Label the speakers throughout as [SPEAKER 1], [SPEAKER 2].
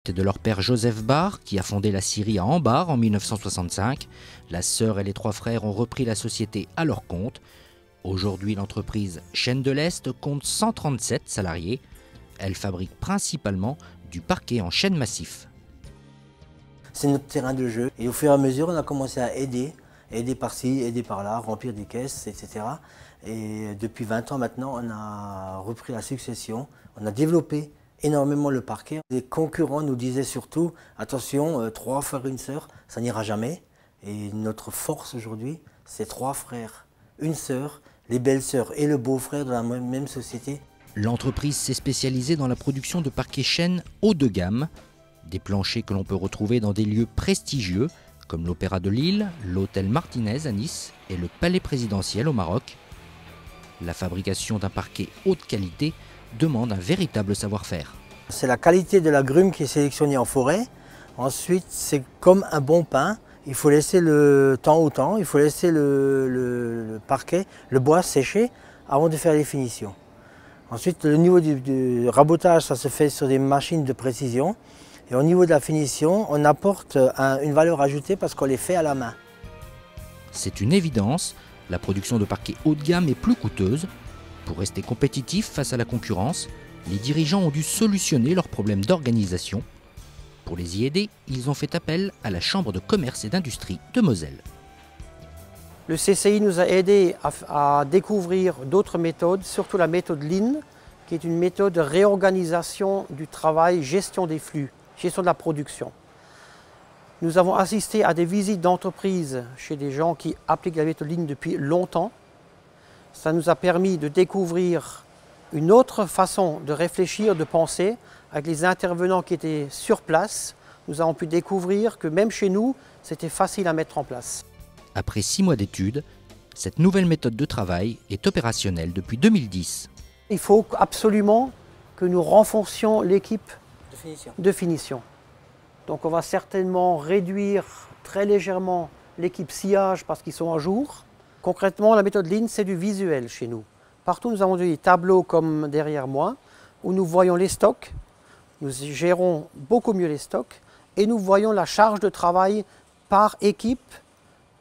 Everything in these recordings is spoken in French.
[SPEAKER 1] Héritée de leur père Joseph Barre, qui a fondé la scierie à Ambar en 1965, la sœur et les trois frères ont repris la société à leur compte. Aujourd'hui, l'entreprise Chaîne de l'Est compte 137 salariés. Elle fabrique principalement du parquet en chêne massif.
[SPEAKER 2] C'est notre terrain de jeu. Et au fur et à mesure, on a commencé à aider par-ci, aider par-là, remplir des caisses, etc. Et depuis 20 ans maintenant, on a repris la succession. On a développé énormément le parquet. Les concurrents nous disaient surtout, attention, 3 frères, une sœur, ça n'ira jamais. Et notre force aujourd'hui, c'est 3 frères, une sœur, les belles-sœurs et le beau-frère de la même société.
[SPEAKER 1] L'entreprise s'est spécialisée dans la production de parquets chêne haut de gamme, des planchers que l'on peut retrouver dans des lieux prestigieux comme l'Opéra de Lille, l'Hôtel Martinez à Nice et le Palais présidentiel au Maroc. La fabrication d'un parquet haute qualité demande un véritable savoir-faire.
[SPEAKER 2] C'est la qualité de la grume qui est sélectionnée en forêt. Ensuite, c'est comme un bon pain. Il faut laisser le temps au temps, il faut laisser le parquet, le bois sécher avant de faire les finitions. Ensuite, le niveau du rabotage, ça se fait sur des machines de précision. Et au niveau de la finition, on apporte une valeur ajoutée parce qu'on les fait à la main.
[SPEAKER 1] C'est une évidence, la production de parquets haut de gamme est plus coûteuse. Pour rester compétitifs face à la concurrence, les dirigeants ont dû solutionner leurs problèmes d'organisation. Pour les y aider, ils ont fait appel à la Chambre de commerce et d'industrie de Moselle.
[SPEAKER 3] Le CCI nous a aidés à découvrir d'autres méthodes, surtout la méthode Lean, qui est une méthode de réorganisation du travail, gestion des flux, gestion de la production. Nous avons assisté à des visites d'entreprises chez des gens qui appliquent la méthode Lean depuis longtemps. Ça nous a permis de découvrir une autre façon de réfléchir, de penser. Avec les intervenants qui étaient sur place, nous avons pu découvrir que même chez nous, c'était facile à mettre en place.
[SPEAKER 1] Après 6 mois d'études, cette nouvelle méthode de travail est opérationnelle depuis 2010.
[SPEAKER 3] Il faut absolument que nous renforcions l'équipe de finition. Donc on va certainement réduire très légèrement l'équipe sciage parce qu'ils sont à jour. Concrètement, la méthode Lean, c'est du visuel chez nous. Partout, nous avons des tableaux comme derrière moi, où nous voyons les stocks, nous gérons beaucoup mieux les stocks, et nous voyons la charge de travail par équipe,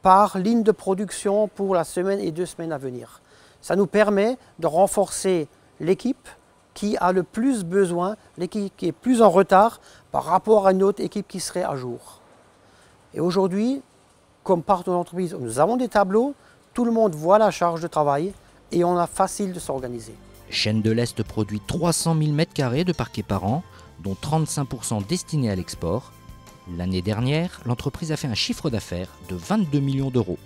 [SPEAKER 3] par ligne de production pour la semaine et 2 semaines à venir. Ça nous permet de renforcer l'équipe qui a le plus besoin, l'équipe qui est plus en retard par rapport à une autre équipe qui serait à jour. Et aujourd'hui, comme partout dans l'entreprise, nous avons des tableaux, tout le monde voit la charge de travail et on a facile de s'organiser.
[SPEAKER 1] Chaîne de l'Est produit 300 000 m² de parquet par an, dont 35% destinés à l'export. L'année dernière, l'entreprise a fait un chiffre d'affaires de 22 millions d'euros.